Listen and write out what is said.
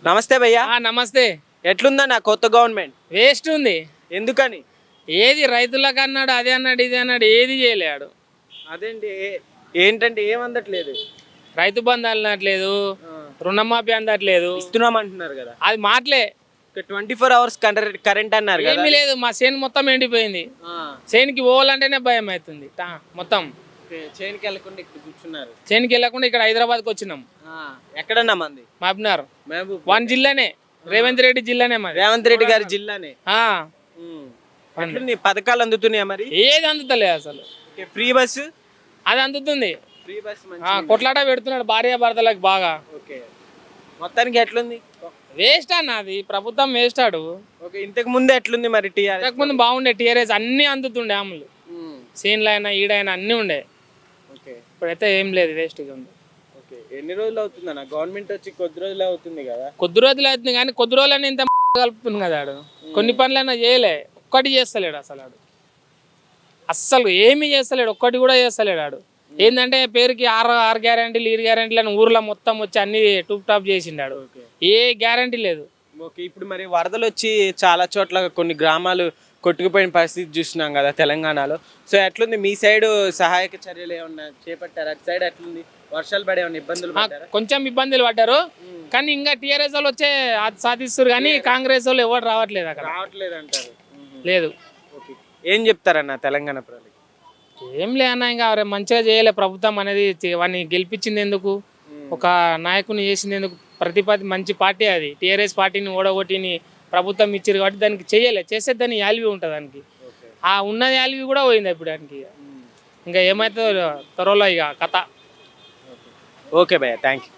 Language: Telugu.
నమస్తే భయ్యా. నమస్తే. ఎట్లుందన్న కొత్త గవర్నమెంట్? వేస్ట్ ఉంది. ఎందుకని? ఏది రైతులకు అన్నాడు, అదే అన్నాడు, ఇది అన్నాడు, ఏది చేయలేడు. అదేంటి ఏంటంటే ఏమందట్లేదు? రైతు బంధు అనట్లేదు, రుణమాఫీ అందట్లేదు. ఇస్తున్నాం అంటున్నారు కదా, అది మాటలే. 24 hours కరెంట్ అన్నారు కదా. ఏమీ లేదు, మా చేను మొత్తం ఎండిపోయింది. చేనుకి పోవాలంటేనే భయం అవుతుంది మొత్తం. చేనుకి వెళ్ళకుండా ఇక్కడ కూర్చున్నారు. చేనుకి వెళ్ళకుండా ఇక్కడ హైదరాబాద్కి వచ్చినాం. ఎక్కడన్నా మంది? మహబూబ్ వన్ జిల్లానే, రేవంత్ రెడ్డి జిల్లానే మరి. రేవంత్ రెడ్డి గారి జిల్లానే. పథకాలు అందుతున్నాయా మరి? ఏది అందుతలేదు అసలు. ఫ్రీ బస్సు అది అందుతుంది. ఫ్రీ బస్ కొట్లాట పెడుతున్నాడు భార్య భర్తలకు బాగా. మొత్తానికి ఎట్లుంది? వేస్ట్ అన్నది ప్రభుత్వం, వేస్ట్ ఆడు. ఇంతకు ముందు ఎట్లుంది మరి? ఇంతకు ముందు బాగుండే, టీఆర్ఎస్ అన్ని అందుతుండే, అమలు సీన్లు అయినా ఈడైనా అన్ని ఉండే. ఇప్పుడైతే ఏం లేదు, వేస్ట్ గా ఉంది. ఎన్ని రోజులు అవుతుంది అన్న గవర్నమెంట్ వచ్చి? కొద్ది రోజులు అవుతుంది కదా. కొద్ది రోజులు అవుతుంది కానీ కొద్ది రోజులని ఇంత కలుపుతుంది కదా ఆడు. కొన్ని పనులైనా చేయలే, ఒక్కటి చేస్తలేడు అసలు ఆడు. అస్సలు ఏమీ చేస్తలేడు, ఒక్కటి కూడా చేస్తలేడు ఆడు. ఏంటంటే పేరుకి ఆరు గ్యారంటీలు, 7 గ్యారంటీలు అని ఊర్లో మొత్తం వచ్చి అన్ని టూప్ టాప్ చేసిండాడు. ఏ గ్యారంటీ లేదు. ఇప్పుడు మరి వరదలు వచ్చి చాలా చోట్ల కొన్ని గ్రామాలు కొట్టుకుపోయిన పరిస్థితి చూస్తున్నాం కదా తెలంగాణలో. సో ఎట్లుంది మీ సైడ్? సహాయక చర్యలు ఏమన్నా చేపట్టారు? అటు సైడ్ ఎట్లుంది? వర్షాలు పడే ఇబ్బందులు పడ్డారా? కొంచెం ఇబ్బందులు పడ్డారు కానీ ఇంకా టీఆర్ఎస్ వాళ్ళు వచ్చే అది సాధిస్తారు కానీ కాంగ్రెస్ వాళ్ళు ఎవరు రావట్లేదు అక్కడ. రావట్లేదు అంటారు. లేదు. ఏం చెప్తారన్న తెలంగాణ ప్రజలకు? ఏం లే అన్న, ఇంకా మంచిగా చేయలే ప్రభుత్వం అనేది. వాడిని గెలిపించింది ఎందుకు, ఒక నాయకుని చేసింది ఎందుకు? మంచి పార్టీ అది. టీఆర్ఎస్ పార్టీని ఓడగొట్టిని ప్రభుత్వం ఇచ్చారు కాబట్టి దానికి చేయలే. చేస్తే దాని యాల్వి ఉంటుంది దానికి. ఆ ఉన్న యాల్వి కూడా పోయింది ఇప్పుడు దానికి. ఇంకా ఏమైతే త్వరలో ఇక కథ. ఓకే భయ్యా, థ్యాంక్ యూ.